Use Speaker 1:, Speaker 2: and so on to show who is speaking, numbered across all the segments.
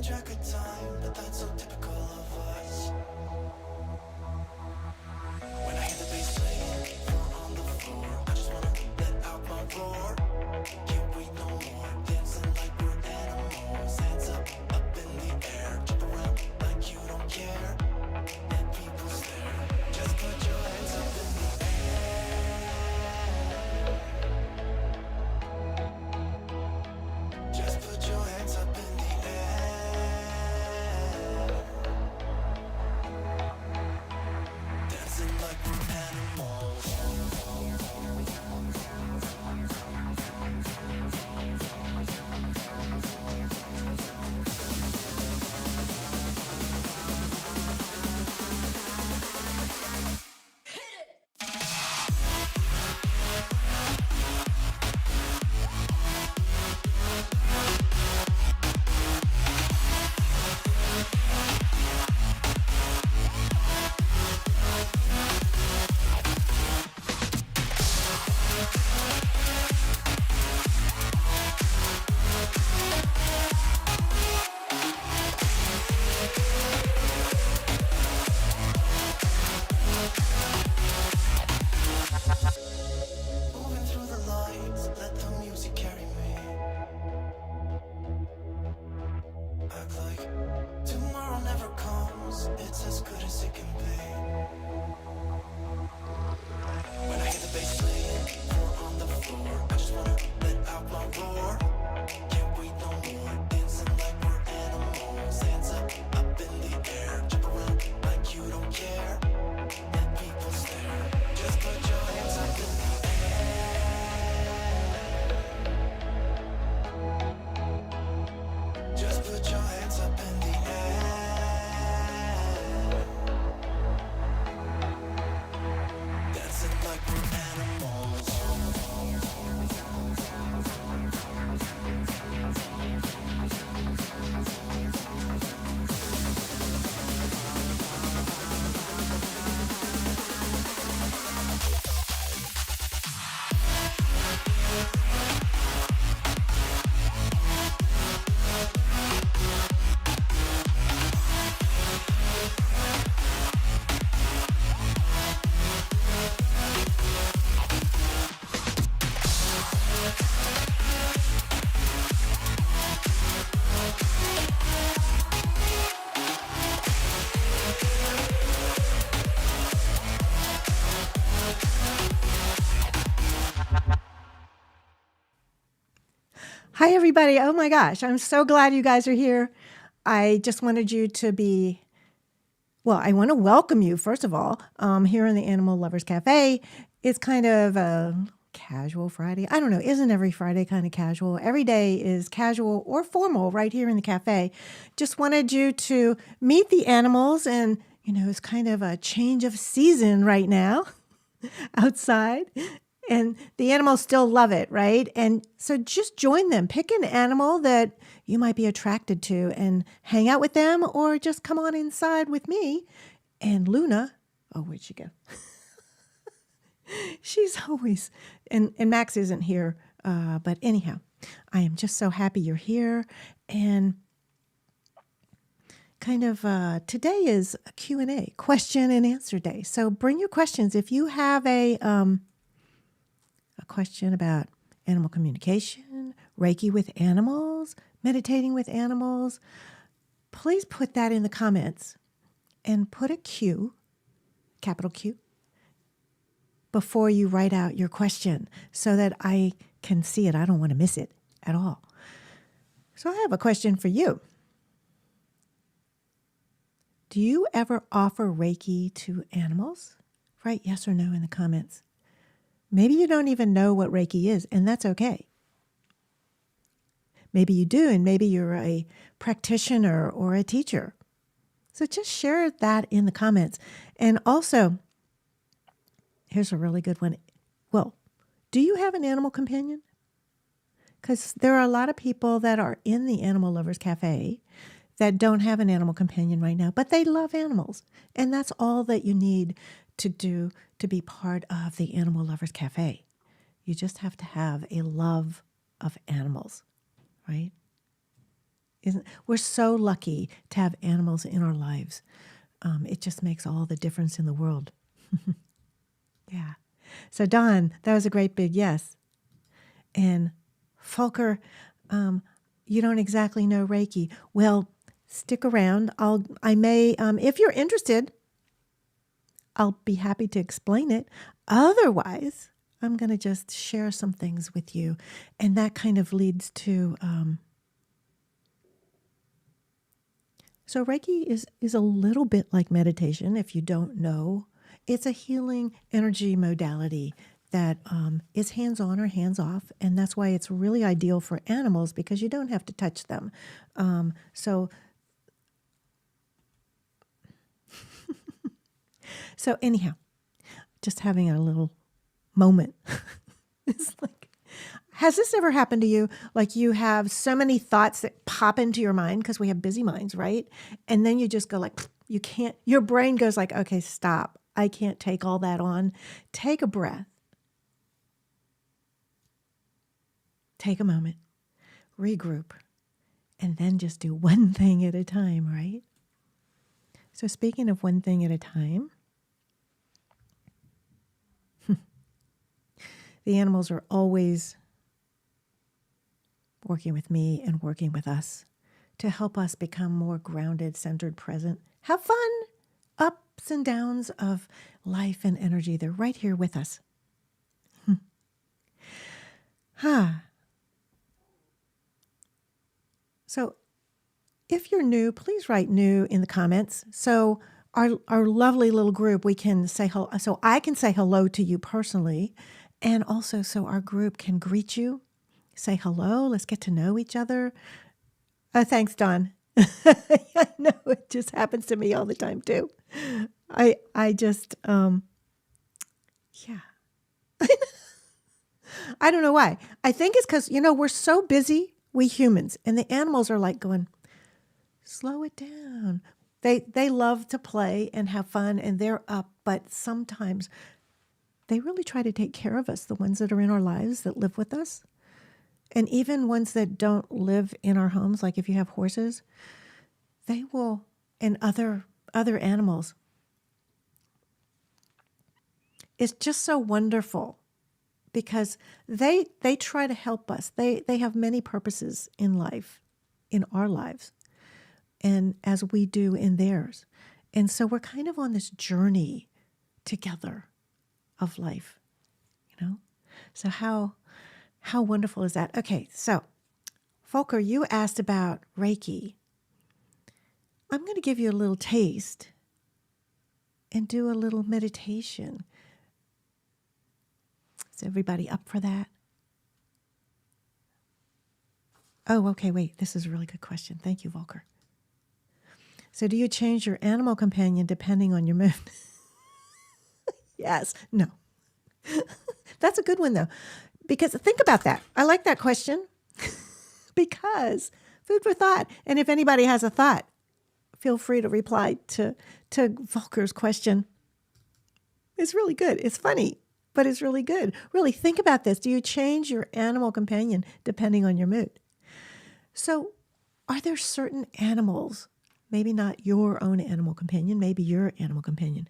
Speaker 1: track of time, but that's so typical of us. When I hear the bass playing, foot on the floor, I just wanna let out my roar. Can't wait no more, dancing like we're animals. Hands up in the air, jump around like you don't care. Let people stare. Just put your hands up in the air. Just put your hands up in the air. Dancing like we're animals. Moving through the lights, let the music carry me. Act like tomorrow never comes, it's as good as it can be. When I hear the bass playing, foot on the floor, I just wanna let out my roar. Can't wait no more, dancing like we're animals. Hands up in the air, jump around like you don't care. Let people stare. Just put your hands up in the Just put your hands up in the air. Dancing like we're animals.
Speaker 2: Hi, everybody. Oh my gosh, I'm so glad you guys are here. I just wanted you to be, well, I want to welcome you, first of all, here in the Animal Lovers Cafe. It's kind of a casual Friday. I don't know, isn't every Friday kind of casual? Every day is casual or formal right here in the cafe. Just wanted you to meet the animals, and, you know, it's kind of a change of season right now outside. And the animals still love it, right? And so just join them. Pick an animal that you might be attracted to and hang out with them, or just come on inside with me and Luna. Oh, where'd she go? She's always, and Max isn't here. But anyhow, I am just so happy you're here. And kind of today is a Q&A, question and answer day. So bring your questions. If you have a question about animal communication, Reiki with animals, meditating with animals, please put that in the comments and put a Q, capital Q, before you write out your question so that I can see it. I don't want to miss it at all. So I have a question for you. Do you ever offer Reiki to animals? Write yes or no in the comments. Maybe you don't even know what Reiki is, and that's okay. Maybe you do, and maybe you're a practitioner or a teacher. So just share that in the comments. And also, here's a really good one. Well, do you have an animal companion? Because there are a lot of people that are in the Animal Lovers Cafe that don't have an animal companion right now, but they love animals. And that's all that you need to do to be part of the Animal Lovers Cafe. You just have to have a love of animals, right? We're so lucky to have animals in our lives. It just makes all the difference in the world. Yeah. So Don, that was a great big yes. And Volker, you don't exactly know Reiki. Well, stick around. I may, if you're interested, I'll be happy to explain it. Otherwise, I'm going to just share some things with you. And that kind of leads to, so Reiki is a little bit like meditation, if you don't know. It's a healing energy modality that is hands-on or hands-off, and that's why it's really ideal for animals because you don't have to touch them. So anyhow, just having a little moment. It's like, has this ever happened to you? Like you have so many thoughts that pop into your mind because we have busy minds, right? And then you just go like, you can't, your brain goes like, okay, stop. I can't take all that on. Take a breath. Take a moment, regroup, and then just do one thing at a time, right? So speaking of one thing at a time, the animals are always working with me and working with us to help us become more grounded, centered, present. Have fun. Ups and downs of life and energy. They're right here with us. So if you're new, please write new in the comments. So our lovely little group, we can say hello. So I can say hello to you personally. And also so our group can greet you, say hello. Let's get to know each other. Thanks, Don. I know it just happens to me all the time too. I just, yeah. I don't know why. I think it's because, we're so busy, we humans, and the animals are like going, slow it down. They love to play and have fun, and they're up, but sometimes they really try to take care of us, the ones that are in our lives that live with us. And even ones that don't live in our homes, like if you have horses, they will, and other animals. It's just so wonderful because they try to help us. They have many purposes in life, in our lives, and as we do in theirs. And so we're kind of on this journey together of life, So how wonderful is that? Okay, so Volker, you asked about Reiki. I'm going to give you a little taste and do a little meditation. Is everybody up for that? Oh, okay, wait. This is a really good question. Thank you, Volker. So do you change your animal companion depending on your mood? Yes. No. That's a good one, though. Because think about that. I like that question because food for thought. And if anybody has a thought, feel free to reply to Volker's question. It's really good. It's funny, but it's really good. Really think about this. Do you change your animal companion depending on your mood? So are there certain animals, maybe not your own animal companion, maybe your animal companion,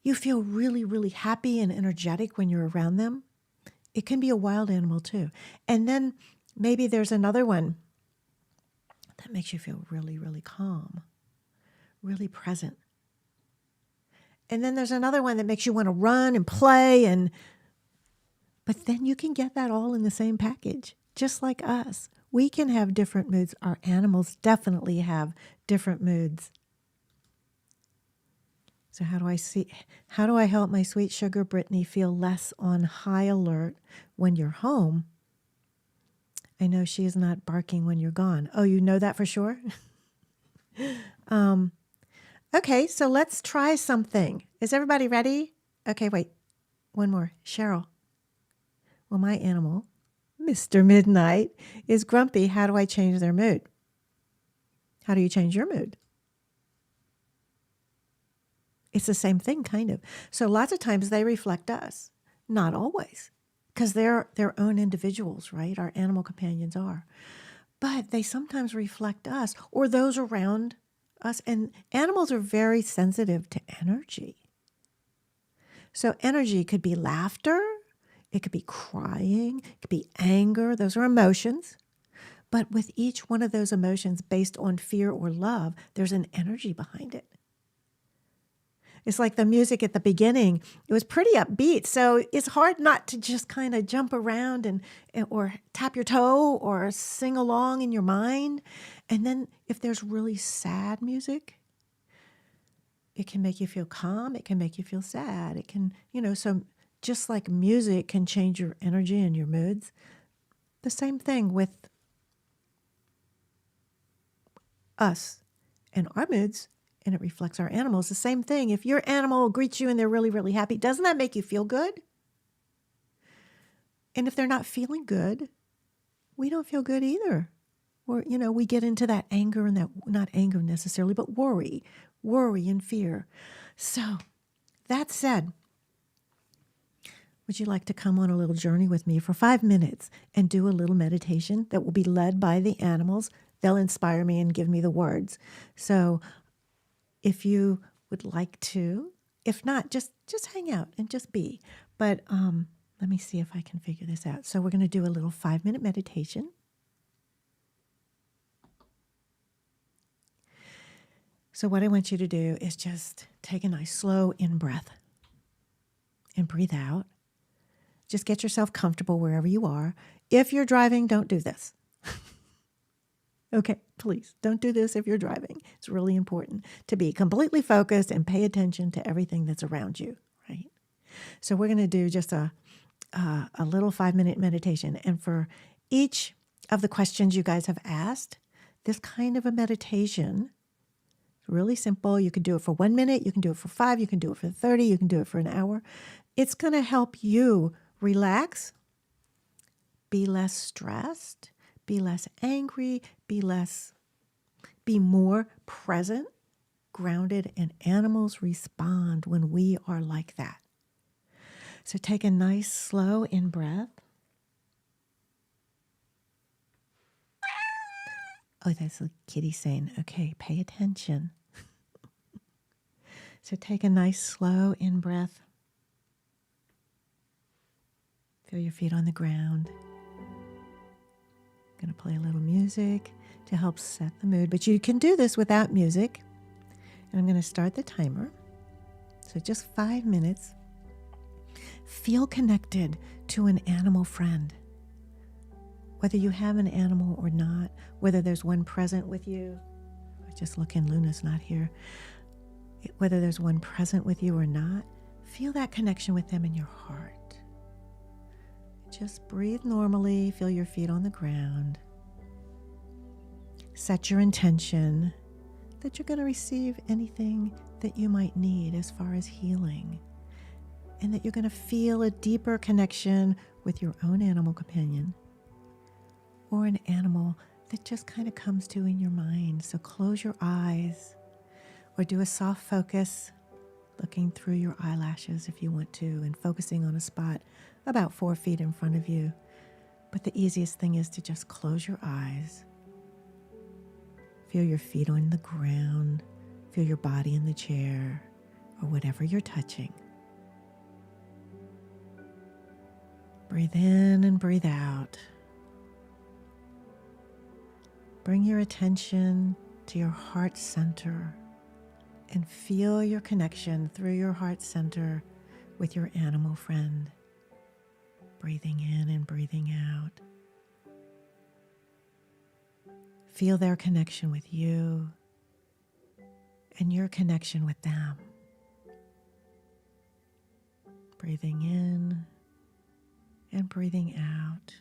Speaker 2: you feel really, really happy and energetic when you're around them? It can be a wild animal too. And then maybe there's another one that makes you feel really, really calm, really present. And then there's another one that makes you want to run and play. But then you can get that all in the same package, just like us. We can have different moods. Our animals definitely have different moods. So how do I help my sweet sugar Brittany feel less on high alert when you're home? I know she is not barking when you're gone. Oh, you know that for sure? Okay, so let's try something. Is everybody ready? Okay, wait. One more. Cheryl. Well, my animal, Mr. Midnight, is grumpy. How do I change their mood? How do you change your mood? It's the same thing, kind of. So lots of times they reflect us. Not always, because they're their own individuals, right? Our animal companions are. but they sometimes reflect us or those around us. And animals are very sensitive to energy. So energy could be laughter, it could be crying, it could be anger. Those are emotions. But with each one of those emotions based on fear or love, there's an energy behind it. It's like the music at the beginning. It was pretty upbeat, so it's hard not to just kind of jump around and or tap your toe or sing along in your mind. And then if there's really sad music, it can make you feel calm. It can make you feel sad. It can, so just like music can change your energy and your moods, the same thing with us and our moods, and it reflects our animals. The same thing. If your animal greets you and they're really, really happy, doesn't that make you feel good? And if they're not feeling good, we don't feel good either. Or, we get into that anger and that, not anger necessarily, but worry and fear. So that said, would you like to come on a little journey with me for 5 minutes and do a little meditation that will be led by the animals? They'll inspire me and give me the words. So if you would like to, if not, just hang out and just be. But let me see if I can figure this out. So we're going to do a little 5-minute meditation. So what I want you to do is just take a nice slow in-breath and breathe out. Just get yourself comfortable wherever you are. If you're driving, don't do this. Okay, please don't do this if you're driving. It's really important to be completely focused and pay attention to everything that's around you, right? So we're going to do just a little 5-minute meditation. And for each of the questions you guys have asked, this kind of a meditation is really simple. You can do it for 1 minute. You can do it for 5. You can do it for 30. You can do it for an hour. It's going to help you relax, be less stressed, be less angry, be more present, grounded, and animals respond when we are like that. So take a nice slow in-breath. Oh, that's a kitty saying, okay, pay attention. So take a nice slow in-breath. Feel your feet on the ground. Going to play a little music to help set the mood, but you can do this without music. And I'm going to start the timer. So just 5 minutes. Feel connected to an animal friend. Whether you have an animal or not, whether there's one present with you. I just look in, Luna's not here. Whether there's one present with you or not, feel that connection with them in your heart. Just breathe normally, feel your feet on the ground. Set your intention that you're going to receive anything that you might need as far as healing, and that you're going to feel a deeper connection with your own animal companion or an animal that just kind of comes to in your mind. So close your eyes or do a soft focus, looking through your eyelashes if you want to, and focusing on a spot about 4 feet in front of you. But the easiest thing is to just close your eyes. Feel your feet on the ground. Feel your body in the chair or whatever you're touching. Breathe in and breathe out. Bring your attention to your heart center and feel your connection through your heart center with your animal friend. Breathing in and breathing out. Feel their connection with you and your connection with them. Breathing in and breathing out.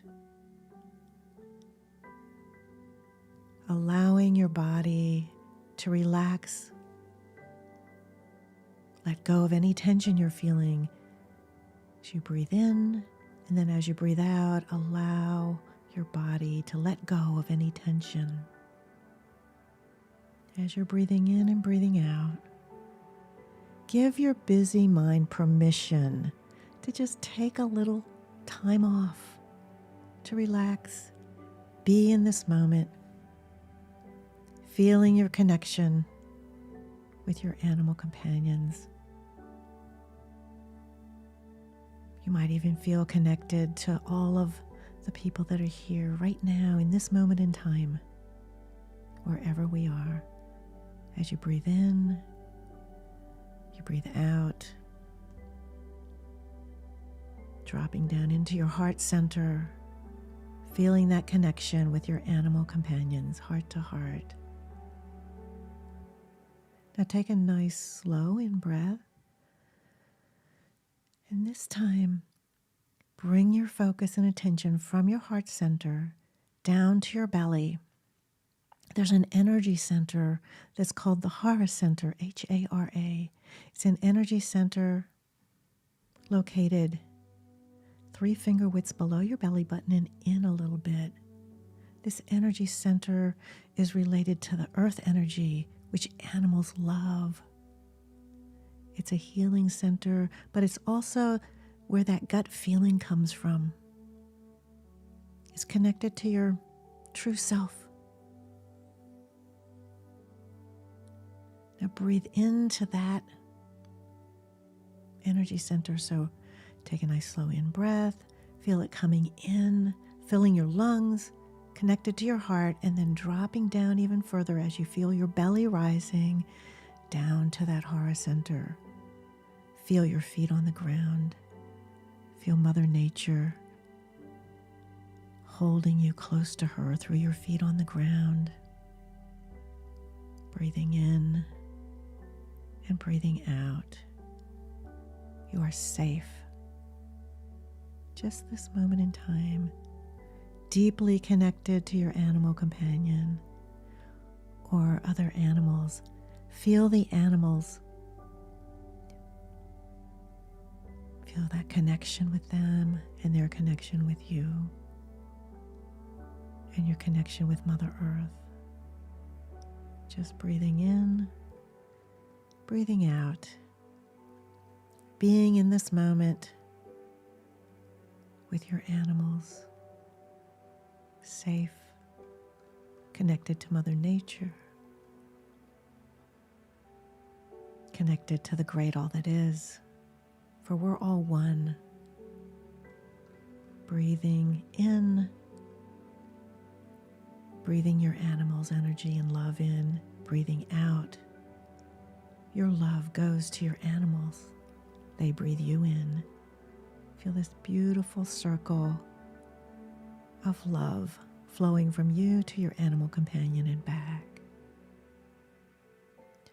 Speaker 2: Allowing your body to relax. Let go of any tension you're feeling as you breathe in. And then as you breathe out, allow your body to let go of any tension. As you're breathing in and breathing out, give your busy mind permission to just take a little time off, to relax, be in this moment, feeling your connection with your animal companions. You might even feel connected to all of the people that are here right now in this moment in time, wherever we are. As you breathe in, you breathe out, dropping down into your heart center, feeling that connection with your animal companions, heart to heart. Now take a nice slow in breath. And this time, bring your focus and attention from your heart center down to your belly. There's an energy center that's called the Hara Center, Hara. It's an energy center located 3 finger widths below your belly button and in a little bit. This energy center is related to the earth energy, which animals love. It's a healing center, but it's also where that gut feeling comes from. It's connected to your true self. Now breathe into that energy center. So take a nice slow in breath, feel it coming in, filling your lungs, connected to your heart, and then dropping down even further as you feel your belly rising down to that Hara center. Feel your feet on the ground. Feel Mother Nature holding you close to her through your feet on the ground. Breathing in and breathing out. You are safe. Just this moment in time, deeply connected to your animal companion or other animals. Feel the animals. Feel that connection with them and their connection with you and your connection with Mother Earth. Just breathing in, breathing out, being in this moment with your animals, safe, connected to Mother Nature, connected to the great all that is, for we're all one. Breathing in, breathing your animal's energy and love in, breathing out. Your love goes to your animals. They breathe you in. Feel this beautiful circle of love flowing from you to your animal companion and back.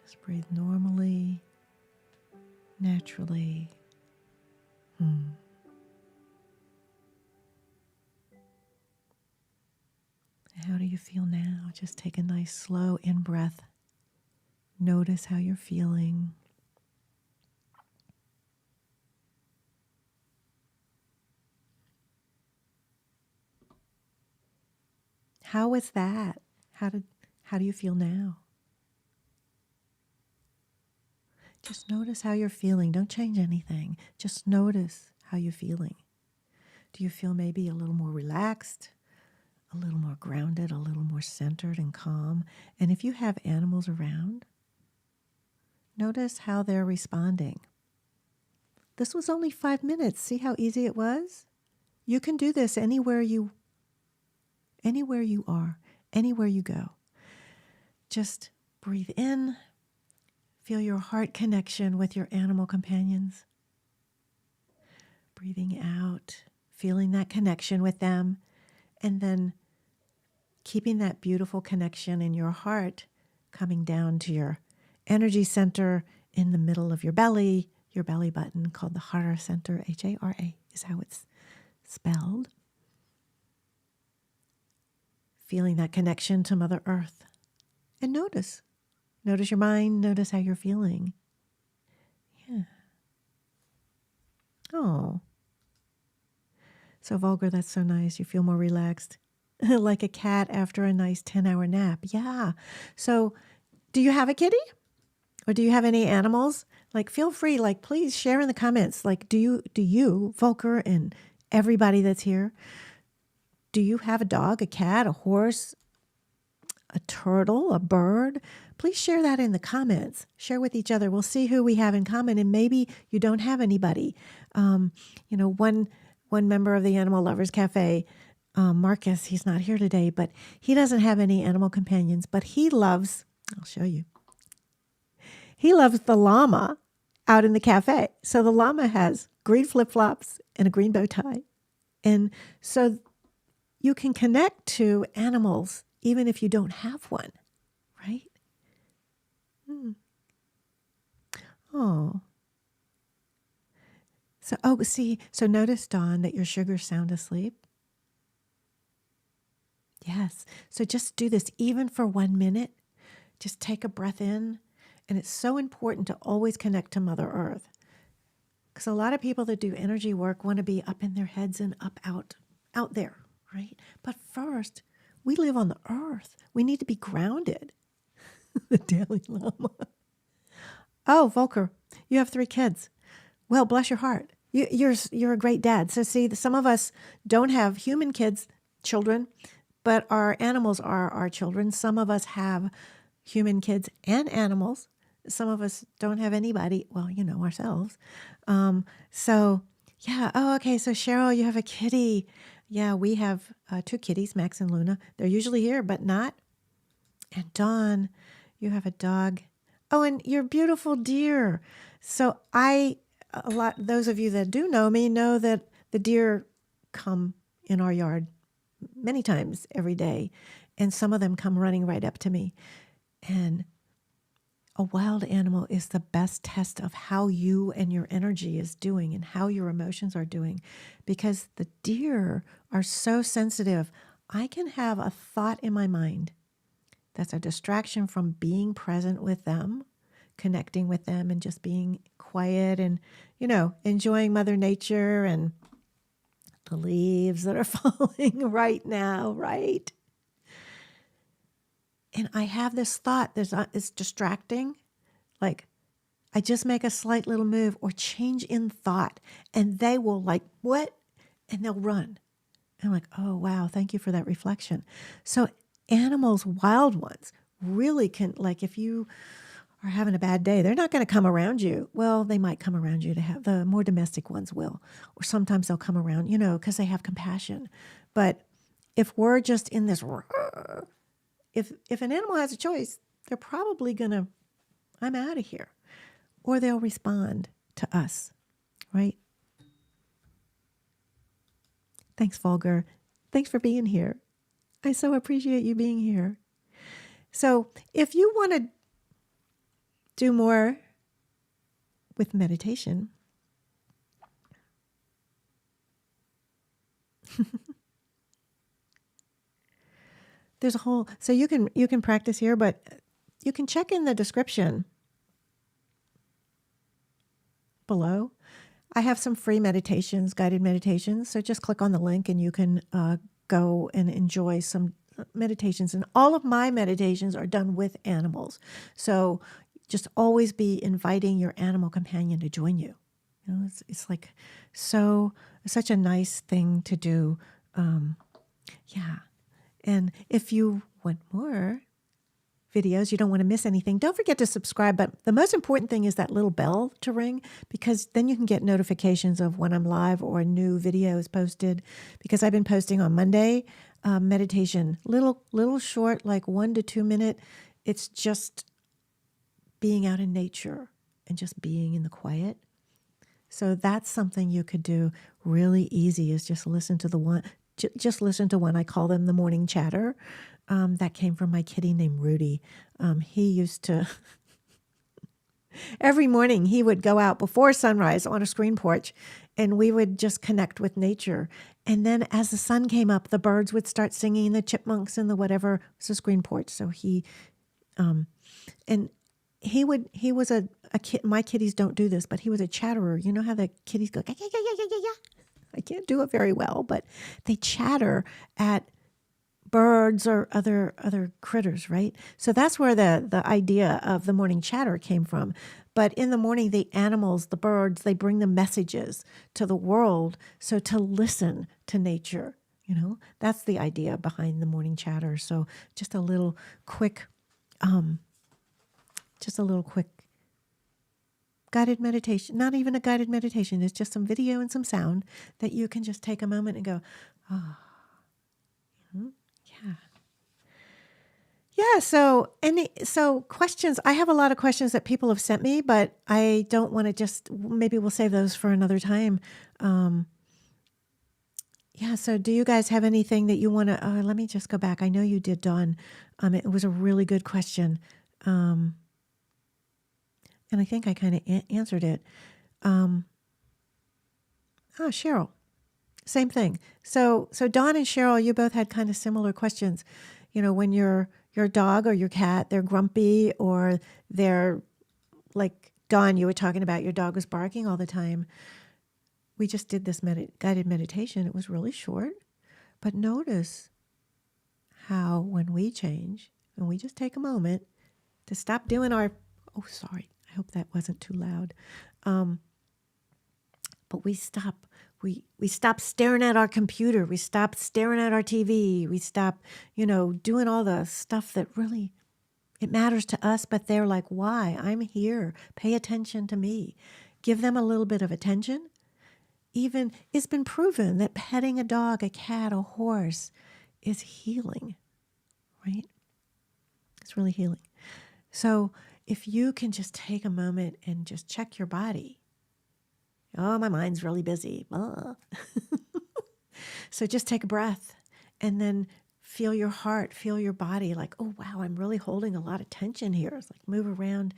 Speaker 2: Just breathe normally, naturally. How do you feel now? Just take a nice slow in-breath. Notice how you're feeling. How was that? How do you feel now? Just notice how you're feeling. Don't change anything. Just notice how you're feeling. Do you feel maybe a little more relaxed, a little more grounded, a little more centered and calm? And if you have animals around, notice how they're responding. This was only 5 minutes. See how easy it was? You can do this anywhere you are, anywhere you go. Just breathe in, feel your heart connection with your animal companions. Breathing out, feeling that connection with them, and then keeping that beautiful connection in your heart coming down to your energy center in the middle of your belly button called the Hara Center, H-A-R-A is how it's spelled. Feeling that connection to Mother Earth. And notice your mind, notice how you're feeling. Yeah. Oh. So Volgar, that's so nice. You feel more relaxed. Like a cat after a nice 10-hour nap. Yeah. So do you have a kitty? Or do you have any animals? Like, feel free, like, please share in the comments. Like, do you, Volker and everybody that's here, Do you have a dog, a cat, a horse, a turtle, a bird? Please share that in the comments. Share with each other. We'll see who we have in common, and maybe you don't have anybody. One member of the Animal Lovers Cafe, Marcus, he's not here today, but he doesn't have any animal companions, but he loves, I'll show you. He loves the llama out in the cafe. So the llama has green flip-flops and a green bow tie. And so you can connect to animals even if you don't have one, right? Oh. So notice, Dawn, that your sugar's sound asleep. Yes. So just do this even for 1 minute. Just take a breath in. And it's so important to always connect to Mother Earth. Because a lot of people that do energy work want to be up in their heads and up out there, right? But first, we live on the earth. We need to be grounded. The Daily Llama. Oh, Volker, you have 3 kids. Well, bless your heart. You're a great dad. So see, some of us don't have human children, but our animals are our children. Some of us have human kids and animals. Some of us don't have anybody. Well, ourselves. So Cheryl, you have a kitty. Yeah, we have 2 kitties, Max and Luna. They're usually here, but not. And Dawn, you have a dog. Oh, and your beautiful deer. So those of you that do know me know that the deer come in our yard many times every day. And some of them come running right up to me. And a wild animal is the best test of how you and your energy is doing and how your emotions are doing, because the deer are so sensitive. I can have a thought in my mind that's a distraction from being present with them, connecting with them, and just being quiet and, enjoying Mother Nature and the leaves that are falling right now, right? And I have this thought it's distracting. Like, I just make a slight little move or change in thought, and they will what? And they'll run. And I'm like, oh, wow, thank you for that reflection. So animals, wild ones, really can, if you are having a bad day, they're not going to come around you. Well, they might come around you the more domestic ones will. Or sometimes they'll come around, because they have compassion. But if we're just in this... If an animal has a choice, they're probably going to, I'm out of here. Or they'll respond to us, right? Thanks, Volker. Thanks for being here. I so appreciate you being here. So if you want to do more with meditation, there's a whole, so you can practice here, but you can check in the description below. I have some free meditations, guided meditations. So just click on the link and you can go and enjoy some meditations. And all of my meditations are done with animals. So just always be inviting your animal companion to join you. It's like such a nice thing to do. Yeah. And if you want more videos, you don't want to miss anything, don't forget to subscribe. But the most important thing is that little bell to ring, because then you can get notifications of when I'm live or a new video is posted. Because I've been posting on Monday, meditation, little short, 1 to 2 minute. It's just being out in nature and just being in the quiet. So that's something you could do really easy, is just listen to one. I call them the morning chatter. That came from my kitty named Rudy. He used to, every morning he would go out before sunrise on a screen porch, and we would just connect with nature. And then as the sun came up, the birds would start singing, the chipmunks and the whatever. It was a screen porch. So he was a kid. My kitties don't do this, but he was a chatterer. You know how the kitties go, yeah. I can't do it very well, but they chatter at birds or other critters, right? So that's where the idea of the morning chatter came from. But in the morning, the animals, the birds, they bring the messages to the world. So to listen to nature That's the idea behind the morning chatter. So just a little quick guided meditation, not even a guided meditation. It's just some video and some sound that you can just take a moment and go, oh, yeah. Yeah. So questions, I have a lot of questions that people have sent me, but I don't want to maybe we'll save those for another time. So do you guys have anything that you want to, let me just go back. I know you did, Dawn. It was a really good question. And I think I kind of answered it. Cheryl, same thing. So Dawn and Cheryl, you both had kind of similar questions. When your dog or your cat, they're grumpy or they're like Dawn, you were talking about your dog was barking all the time. We just did this guided meditation. It was really short, but notice how when we change, when we just take a moment to stop doing I hope that wasn't too loud. But we stop staring at our computer. We stop staring at our TV. We stop, doing all the stuff that really, it matters to us, but they're like, why? I'm here. Pay attention to me. Give them a little bit of attention. Even it's been proven that petting a dog, a cat, a horse is healing, right? It's really healing. So if you can just take a moment and just check your body. Oh, my mind's really busy. So just take a breath and then feel your heart, feel your body like, oh, wow, I'm really holding a lot of tension here. It's like move around,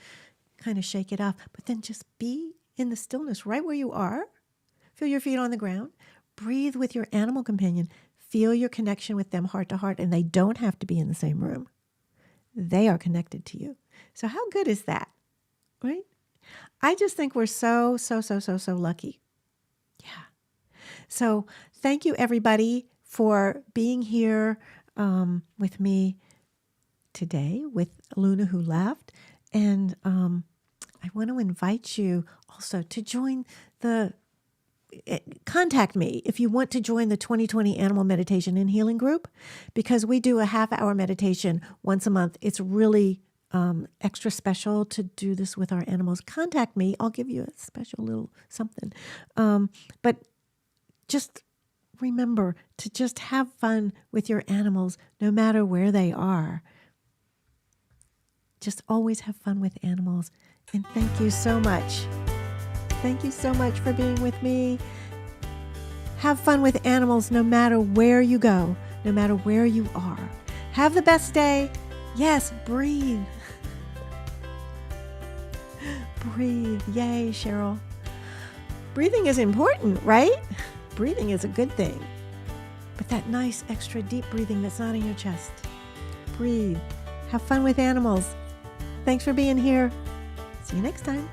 Speaker 2: kind of shake it off, but then just be in the stillness right where you are. Feel your feet on the ground. Breathe with your animal companion. Feel your connection with them heart to heart, and they don't have to be in the same room. They are connected to you. So how good is that, right? I just think we're so lucky. Yeah. So thank you, everybody, for being here with me today with Luna who left. And I want to invite you also to join contact me if you want to join the 2020 Animal Meditation and Healing Group, because we do a half-hour meditation once a month. It's really extra special to do this with our animals. Contact me. I'll give you a special little something. But just remember to just have fun with your animals no matter where they are. Just always have fun with animals. And thank you so much. Thank you so much for being with me. Have fun with animals no matter where you go, no matter where you are. Have the best day. Yes, breathe. Breathe. Yay, Cheryl. Breathing is important, right? Breathing is a good thing. But that nice extra deep breathing that's not in your chest. Breathe. Have fun with animals. Thanks for being here. See you next time.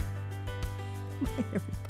Speaker 2: Bye, everybody.